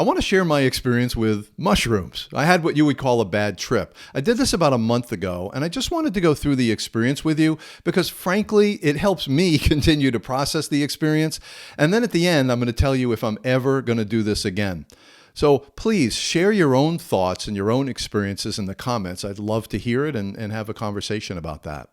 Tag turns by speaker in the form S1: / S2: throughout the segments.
S1: I want to share my experience with mushrooms. I had what you would call a bad trip. I did this about a month ago, and I just wanted to go through the experience with you because, frankly, it helps me continue to process the experience. And then at the end, I'm going to tell you if I'm ever going to do this again. So please share your own thoughts and your own experiences in the comments. I'd love to hear it and have a conversation about that.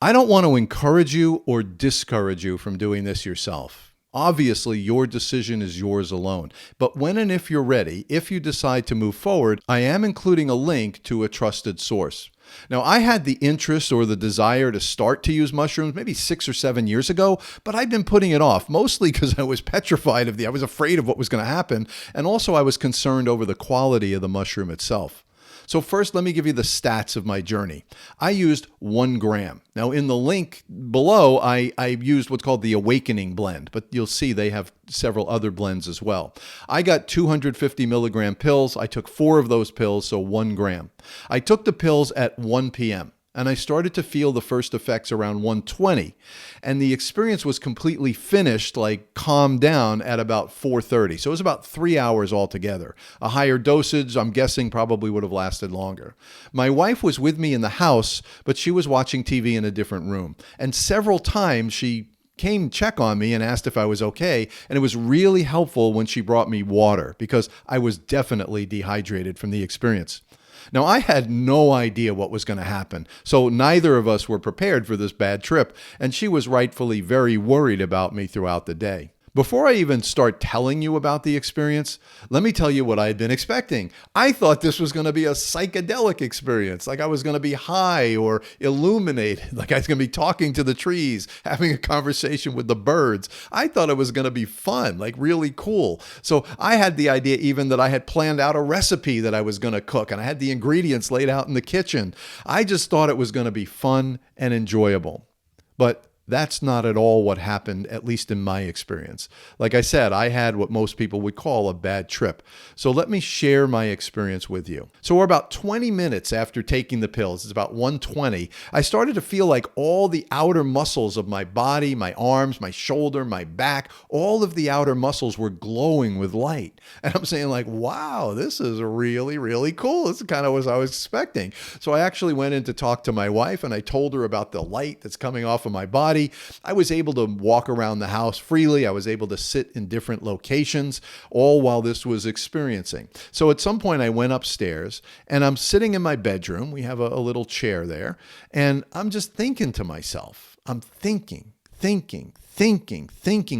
S1: I don't want to encourage you or discourage you from doing this yourself. Obviously, your decision is yours alone. But when and if you're ready, if you decide to move forward, I am including a link to a trusted source. Now, I had the interest or the desire to start to use mushrooms maybe 6 or 7 years ago, but I've been putting it off, mostly because I was petrified I was afraid of what was going to happen, and also I was concerned over the quality of the mushroom itself. So first, let me give you the stats of my journey. I used 1 gram. Now, in the link below, I used what's called the Awakening blend, but you'll see they have several other blends as well. I got 250 milligram pills. I took 4 of those pills, so 1 gram. I took the pills at 1 p.m. and I started to feel the first effects around 1:20. And the experience was completely finished, like calmed down at about 4:30. So it was about 3 hours altogether. A higher dosage, I'm guessing, probably would have lasted longer. My wife was with me in the house, but she was watching TV in a different room. And several times she came check on me and asked if I was okay. And it was really helpful when she brought me water because I was definitely dehydrated from the experience. Now, I had no idea what was going to happen, so neither of us were prepared for this bad trip, and she was rightfully very worried about me throughout the day. Before I even start telling you about the experience, let me tell you what I had been expecting. I thought this was going to be a psychedelic experience, like I was going to be high or illuminated, like I was going to be talking to the trees, having a conversation with the birds. I thought it was going to be fun, like really cool. So I had the idea even that I had planned out a recipe that I was going to cook, and I had the ingredients laid out in the kitchen. I just thought it was going to be fun and enjoyable. But that's not at all what happened, at least in my experience. Like I said, I had what most people would call a bad trip. So let me share my experience with you. So we're about 20 minutes after taking the pills. It's about 1:20. I started to feel like all the outer muscles of my body, my arms, my shoulder, my back, all of the outer muscles were glowing with light. And I'm saying like, wow, this is really, really cool. This is kind of what I was expecting. So I actually went in to talk to my wife and I told her about the light that's coming off of my body. I was able to walk around the house freely. I was able to sit in different locations, all while this was experiencing. So at some point I went upstairs and I'm sitting in my bedroom. We have a little chair there. And I'm just thinking to myself, I'm thinking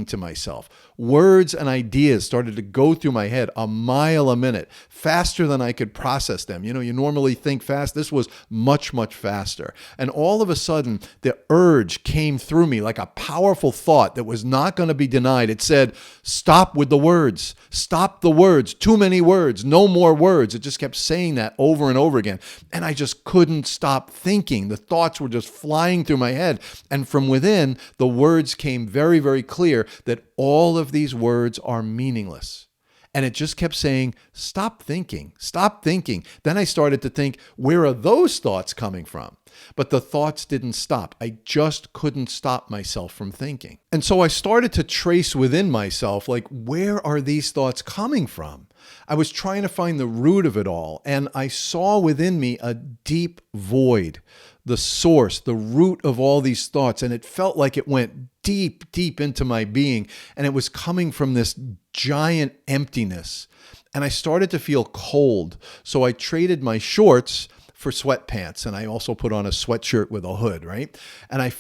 S1: to myself. Words and ideas started to go through my head a mile a minute, faster than I could process them. You know, you normally think fast. This was much, much faster. And all of a sudden, the urge came through me like a powerful thought that was not going to be denied. It said, stop with the words. Stop the words. Too many words. No more words. It just kept saying that over and over again. And I just couldn't stop thinking. The thoughts were just flying through my head. And from within, the words came very, very clear that all of these words are meaningless. And it just kept saying, stop thinking, stop thinking. Then I started to think, where are those thoughts coming from? But the thoughts didn't stop. I just couldn't stop myself from thinking. And so I started to trace within myself, like, where are these thoughts coming from? I was trying to find the root of it all, and I saw within me a deep void, the source, the root of all these thoughts, and it felt like it went deep, deep into my being, and it was coming from this giant emptiness. And I started to feel cold, so I traded my shorts for sweatpants, and I also put on a sweatshirt with a hood, right? And I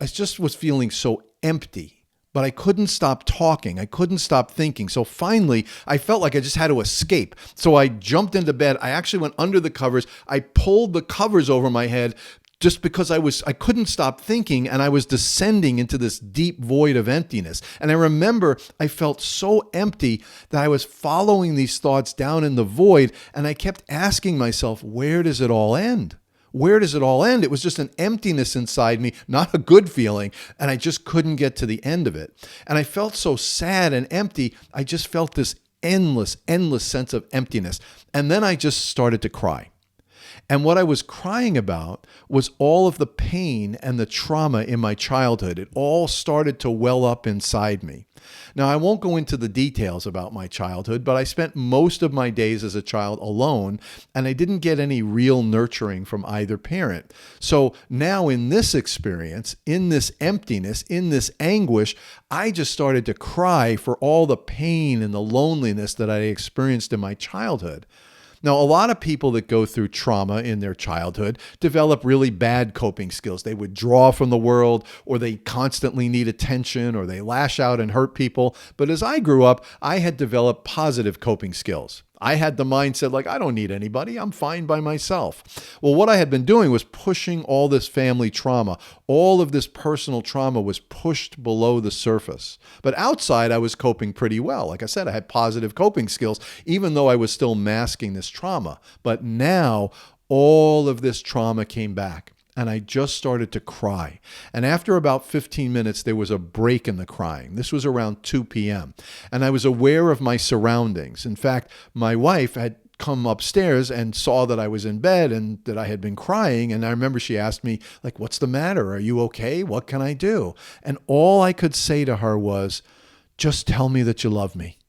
S1: just was feeling so empty. But I couldn't stop talking. I couldn't stop thinking. So finally, I felt like I just had to escape. So I jumped into bed. I actually went under the covers. I pulled the covers over my head just because I couldn't stop thinking, and I was descending into this deep void of emptiness. And I remember I felt so empty that I was following these thoughts down in the void, and I kept asking myself, where does it all end? Where does it all end? It was just an emptiness inside me, not a good feeling, and I just couldn't get to the end of it. And I felt so sad and empty. I just felt this endless sense of emptiness. And then I just started to cry. And what I was crying about was all of the pain and the trauma in my childhood. It all started to well up inside me. Now, I won't go into the details about my childhood, but I spent most of my days as a child alone, and I didn't get any real nurturing from either parent. So now in this experience, in this emptiness, in this anguish, I just started to cry for all the pain and the loneliness that I experienced in my childhood. Now, a lot of people that go through trauma in their childhood develop really bad coping skills. They withdraw from the world, or they constantly need attention, or they lash out and hurt people. But as I grew up, I had developed positive coping skills. I had the mindset like, I don't need anybody. I'm fine by myself. Well, what I had been doing was pushing all this family trauma. All of this personal trauma was pushed below the surface. But outside, I was coping pretty well. Like I said, I had positive coping skills, even though I was still masking this trauma. But now, all of this trauma came back. And I just started to cry. And after about 15 minutes, there was a break in the crying. This was around 2 p.m. And I was aware of my surroundings. In fact, my wife had come upstairs and saw that I was in bed and that I had been crying. And I remember she asked me, like, what's the matter? Are you okay? What can I do? And all I could say to her was, just tell me that you love me.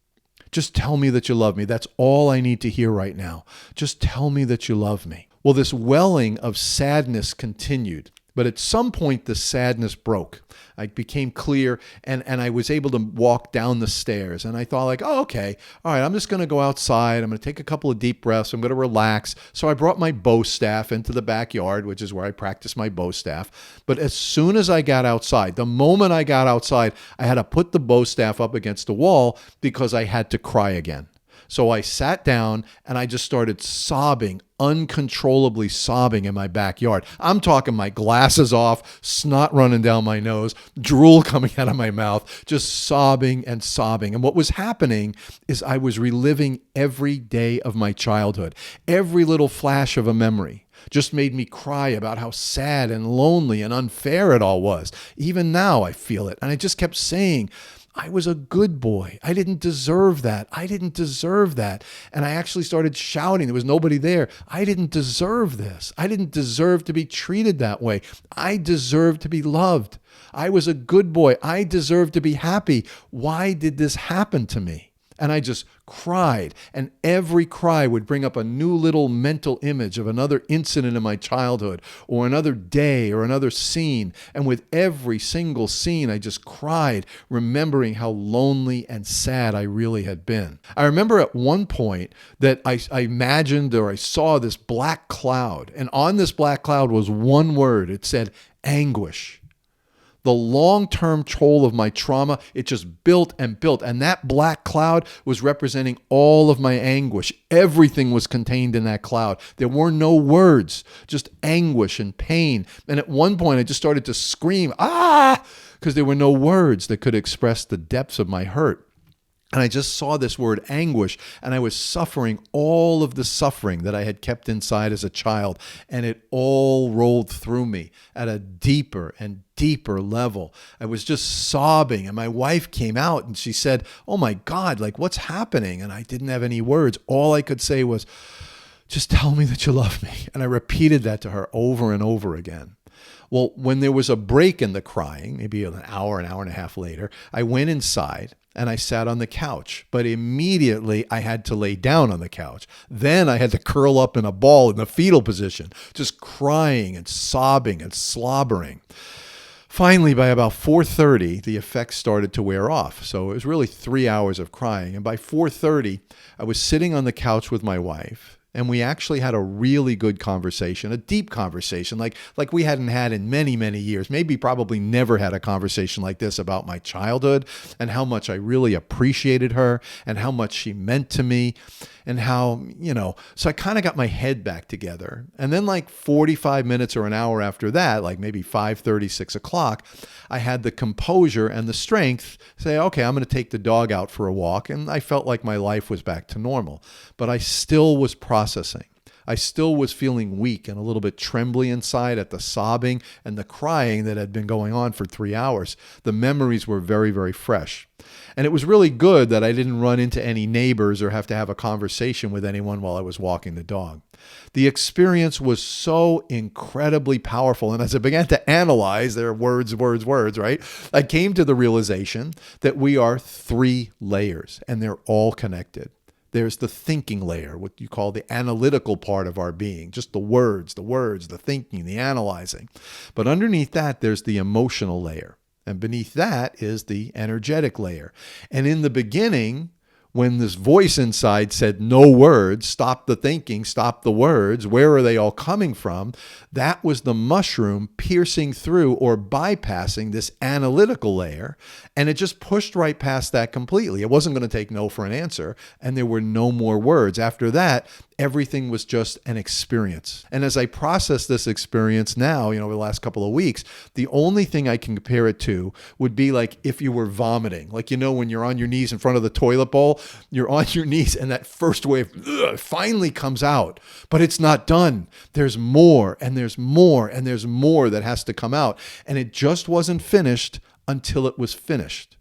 S1: Just tell me that you love me. That's all I need to hear right now. Just tell me that you love me. Well, this welling of sadness continued, but at some point the sadness broke. I became clear and I was able to walk down the stairs, and I thought like, oh, okay, all right, I'm just going to go outside. I'm going to take a couple of deep breaths. I'm going to relax. So I brought my bow staff into the backyard, which is where I practice my bow staff. But as soon as I got outside, the moment I got outside, I had to put the bow staff up against the wall because I had to cry again. So I sat down and I just started sobbing, uncontrollably sobbing in my backyard. I'm talking my glasses off, snot running down my nose, drool coming out of my mouth, just sobbing and sobbing. And what was happening is I was reliving every day of my childhood. Every little flash of a memory just made me cry about how sad and lonely and unfair it all was. Even now I feel it. And I just kept saying, I was a good boy. I didn't deserve that. I didn't deserve that. And I actually started shouting. There was nobody there. I didn't deserve this. I didn't deserve to be treated that way. I deserve to be loved. I was a good boy. I deserve to be happy. Why did this happen to me? And I just cried. And every cry would bring up a new little mental image of another incident in my childhood or another day or another scene. And with every single scene, I just cried, remembering how lonely and sad I really had been. I remember at one point that I imagined or I saw this black cloud. And on this black cloud was one word. It said anguish. The long-term toll of my trauma, it just built and built. And that black cloud was representing all of my anguish. Everything was contained in that cloud. There were no words, just anguish and pain. And at one point, I just started to scream, ah, because there were no words that could express the depths of my hurt. And I just saw this word anguish, and I was suffering all of the suffering that I had kept inside as a child, and it all rolled through me at a deeper and deeper level. I was just sobbing, and my wife came out and she said, oh my God, like what's happening? And I didn't have any words. All I could say was, just tell me that you love me. And I repeated that to her over and over again. Well, when there was a break in the crying, maybe an hour and a half later, I went inside and I sat on the couch. But immediately I had to lay down on the couch. Then I had to curl up in a ball in the fetal position, just crying and sobbing and slobbering. Finally, by about 4:30, the effects started to wear off. So it was really 3 hours of crying. And by 4:30, I was sitting on the couch with my wife. And we actually had a really good conversation, a deep conversation, like we hadn't had in many, many years. Maybe probably never had a conversation like this about my childhood and how much I really appreciated her and how much she meant to me and how, so I kind of got my head back together. And then like 45 minutes or an hour after that, like maybe 5:30, 6 o'clock, I had the composure and the strength to say, okay, I'm going to take the dog out for a walk. And I felt like my life was back to normal, but I still was processing. I still was feeling weak and a little bit trembly inside at the sobbing and the crying that had been going on for 3 hours. The memories were very, very fresh. And it was really good that I didn't run into any neighbors or have to have a conversation with anyone while I was walking the dog. The experience was so incredibly powerful. And as I began to analyze their words, right? I came to the realization that we are 3 layers and they're all connected. There's the thinking layer, what you call the analytical part of our being, just the words, the thinking, the analyzing. But underneath that, there's the emotional layer. And beneath that is the energetic layer. And in the beginning, when this voice inside said, no words, stop the thinking, stop the words, where are they all coming from? That was the mushroom piercing through or bypassing this analytical layer. And it just pushed right past that completely. It wasn't going to take no for an answer. And there were no more words. After that, everything was just an experience. And as I process this experience now, over the last couple of weeks, the only thing I can compare it to would be like if you were vomiting. Like, when you're on your knees in front of the toilet bowl, you're on your knees and that first wave finally comes out, but it's not done. There's more and there's more and there's more that has to come out. And it just wasn't finished until it was finished.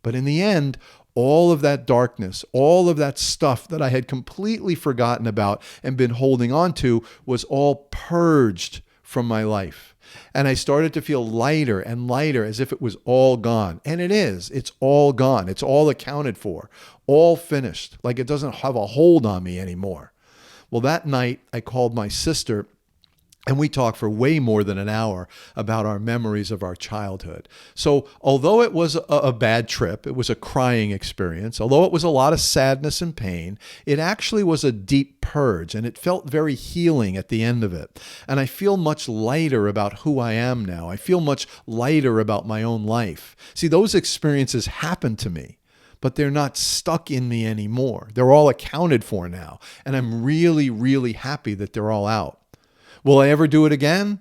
S1: But in the end, all of that darkness, all of that stuff that I had completely forgotten about and been holding on to was all purged from my life. And I started to feel lighter and lighter as if it was all gone. And it is. It's all gone. It's all accounted for, all finished. Like it doesn't have a hold on me anymore. Well, that night I called my sister and we talked for way more than an hour about our memories of our childhood. So although it was a bad trip, it was a crying experience, although it was a lot of sadness and pain, it actually was a deep purge and it felt very healing at the end of it. And I feel much lighter about who I am now. I feel much lighter about my own life. See, those experiences happened to me, but they're not stuck in me anymore. They're all accounted for now. And I'm really, really happy that they're all out. Will I ever do it again?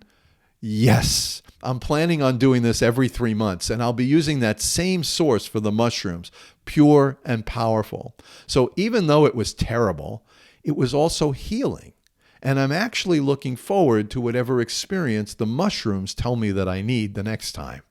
S1: Yes. I'm planning on doing this every 3 months, and I'll be using that same source for the mushrooms, pure and powerful. So even though it was terrible, it was also healing. And I'm actually looking forward to whatever experience the mushrooms tell me that I need the next time.